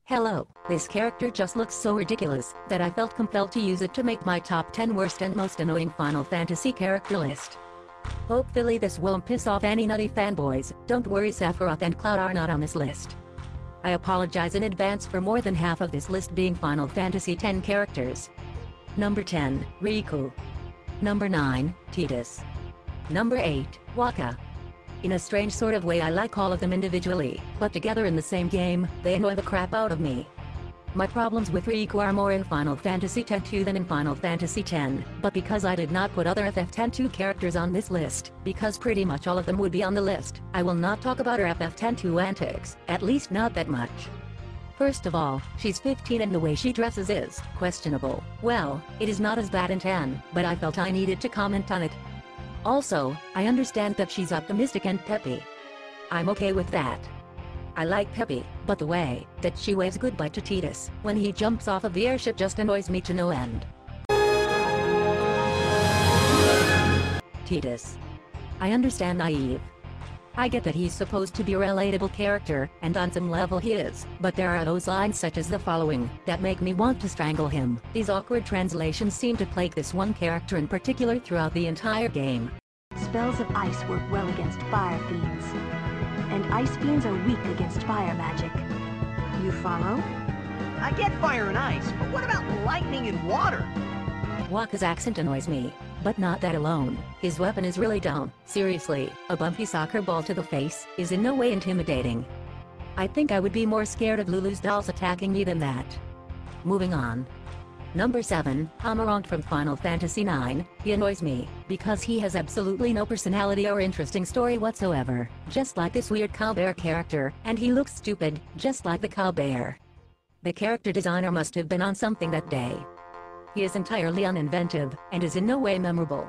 Hello, this character just looks so ridiculous that I felt compelled to use it to make my top 10 worst and most annoying Final Fantasy character list. Hopefully this won't piss off any nutty fanboys. Don't worry, Sephiroth and Cloud are not on this list. I apologize in advance for more than half of this list being Final Fantasy X characters. Number 10, Riku. Number 9, Tidus. Number 8, Wakka. In a strange sort of way, I like all of them individually, but together in the same game, they annoy the crap out of me. My problems with Riku are more in Final Fantasy X-2 than in Final Fantasy X, but because I did not put other FF10-2 characters on this list, because pretty much all of them would be on the list, I will not talk about her FF10-2 antics, at least not that much. First of all, she's 15 and the way she dresses is questionable. Well, it is not as bad in 10, but I felt I needed to comment on it. Also, I understand that she's optimistic and peppy. I'm okay with that. I like peppy, but the way that she waves goodbye to Tidus when he jumps off of the airship just annoys me to no end. Tidus. I understand naive. I get that he's supposed to be a relatable character, and on some level he is, but there are those lines such as the following that make me want to strangle him. These awkward translations seem to plague this one character in particular throughout the entire game. Spells of ice work well against fire fiends, and ice fiends are weak against fire magic. You follow? I get fire and ice, but what about lightning and water? Wakka's accent annoys me, but not that alone. His weapon is really dumb. Seriously, a bumpy soccer ball to the face is in no way intimidating. I think I would be more scared of Lulu's dolls attacking me than that. Moving on. Number 7, Amarant from Final Fantasy IX. He annoys me, because he has absolutely no personality or interesting story whatsoever, just like this weird cowbear character, and he looks stupid, just like the cowbear. The character designer must have been on something that day. He is entirely uninventive, and is in no way memorable.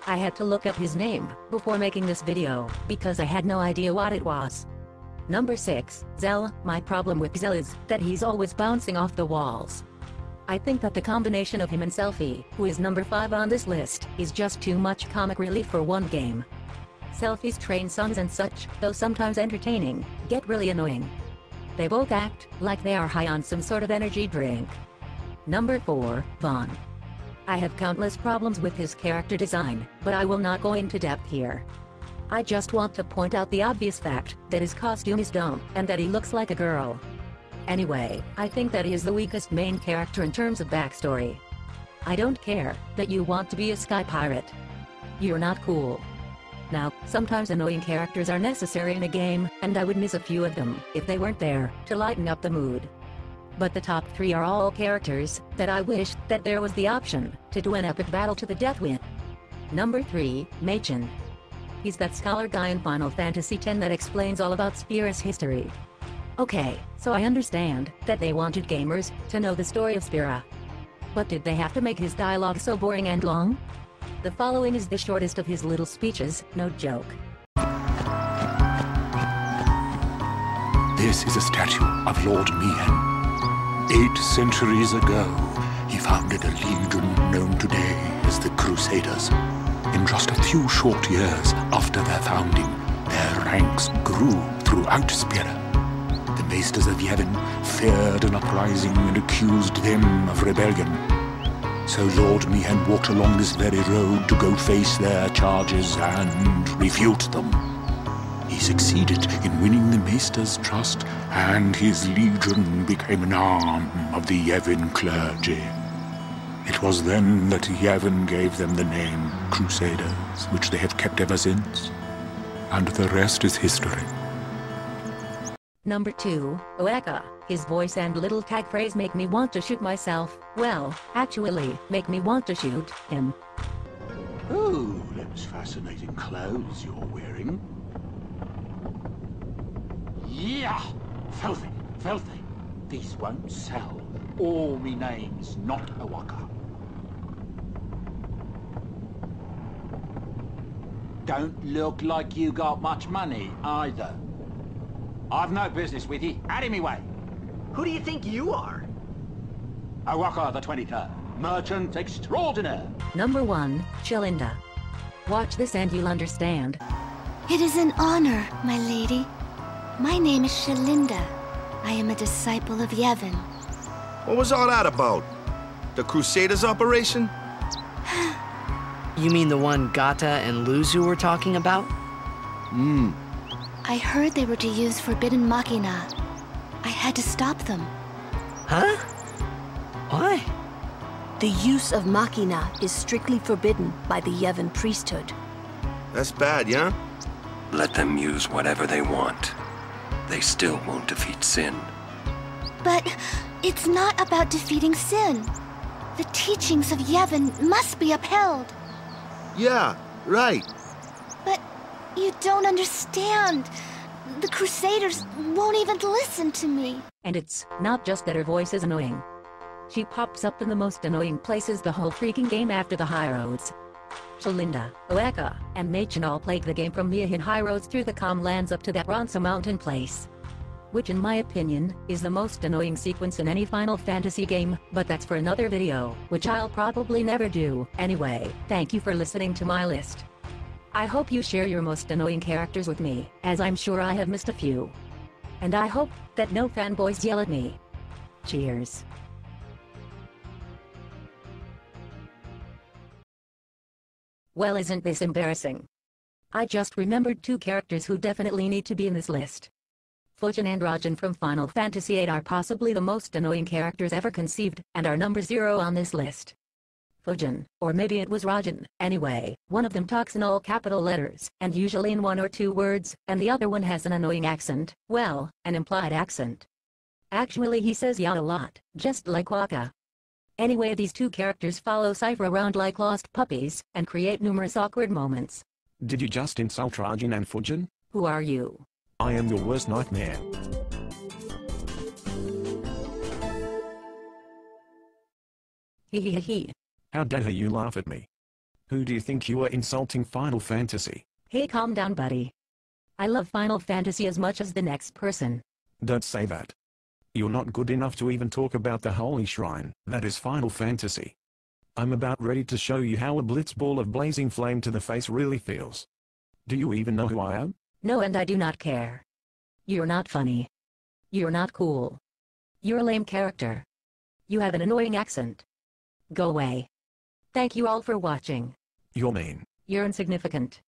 I had to look up his name before making this video, because I had no idea what it was. Number 6, Zell. My problem with Zell is that he's always bouncing off the walls. I think that the combination of him and Selphie, who is number 5 on this list, is just too much comic relief for one game. Selphie's train songs and such, though sometimes entertaining, get really annoying. They both act like they are high on some sort of energy drink. Number 4, Vaughn. I have countless problems with his character design, but I will not go into depth here. I just want to point out the obvious fact that his costume is dumb, and that he looks like a girl. Anyway, I think that he is the weakest main character in terms of backstory. I don't care that you want to be a sky pirate. You're not cool. Now, sometimes annoying characters are necessary in a game, and I would miss a few of them if they weren't there to lighten up the mood. But the top 3 are all characters that I wish that there was the option to do an epic battle to the death with. Number 3, Machen. He's that scholar guy in Final Fantasy X that explains all about Spira's history. Okay, so I understand that they wanted gamers to know the story of Spira. But did they have to make his dialogue so boring and long? The following is the shortest of his little speeches, no joke. This is a statue of Lord Mihen. 8 centuries ago, he founded a legion known today as the Crusaders. In just a few short years after their founding, their ranks grew throughout Spira. The Maesters of Yevon feared an uprising and accused them of rebellion. So Lord Mihen walked along this very road to go face their charges and refute them. He succeeded in winning the Maesters' trust, and his legion became an arm of the Yevon clergy. It was then that Yevon gave them the name Crusaders, which they have kept ever since. And the rest is history. Number 2, Wakka. His voice and little tag phrase make me want to shoot myself. Well, actually, make me want to shoot him. Oh, those fascinating clothes you're wearing. Yeah! Filthy, filthy. These won't sell. All me name's not Wakka. Don't look like you got much money, either. I've no business with you. Out of me way. Who do you think you are? Wakka the 23rd, merchant extraordinaire. Number 1, Chilinda. Watch this and you'll understand. It is an honor, my lady. My name is Shalinda. I am a disciple of Yevon. What was all that about? The Crusaders operation? You mean the one Gata and Luzu were talking about? I heard they were to use forbidden machina. I had to stop them. Huh? Why? The use of machina is strictly forbidden by the Yevon priesthood. That's bad, yeah? Let them use whatever they want. They still won't defeat sin. But it's not about defeating sin. The teachings of Yevon must be upheld. Yeah, right. But you don't understand. The Crusaders won't even listen to me. And it's not just that her voice is annoying. She pops up in the most annoying places the whole freaking game after the high roads. Shalinda, Oeka, and Machin all plague the game from Miahin high roads through the calm lands up to that Ronsa mountain place. Which in my opinion, is the most annoying sequence in any Final Fantasy game, but that's for another video, which I'll probably never do. Anyway, thank you for listening to my list. I hope you share your most annoying characters with me, as I'm sure I have missed a few. And I hope that no fanboys yell at me. Cheers. Well, isn't this embarrassing? I just remembered two characters who definitely need to be in this list. Fujin and Rajan from Final Fantasy VIII are possibly the most annoying characters ever conceived, and are number 0 on this list. Fujin, or maybe it was Rajan, anyway, one of them talks in all capital letters, and usually in 1 or 2 words, and the other one has an annoying accent, well, an implied accent. Actually he says yacht a lot, just like Waka. Anyway, these two characters follow Cypher around like lost puppies, and create numerous awkward moments. Did you just insult Rajan and Fujin? Who are you? I am your worst nightmare. Hehe. How dare you laugh at me? Who do you think you are insulting Final Fantasy? Hey, calm down, buddy. I love Final Fantasy as much as the next person. Don't say that. You're not good enough to even talk about the Holy Shrine, that is Final Fantasy. I'm about ready to show you how a blitzball of blazing flame to the face really feels. Do you even know who I am? No, and I do not care. You're not funny. You're not cool. You're a lame character. You have an annoying accent. Go away. Thank you all for watching. You're mean. You're insignificant.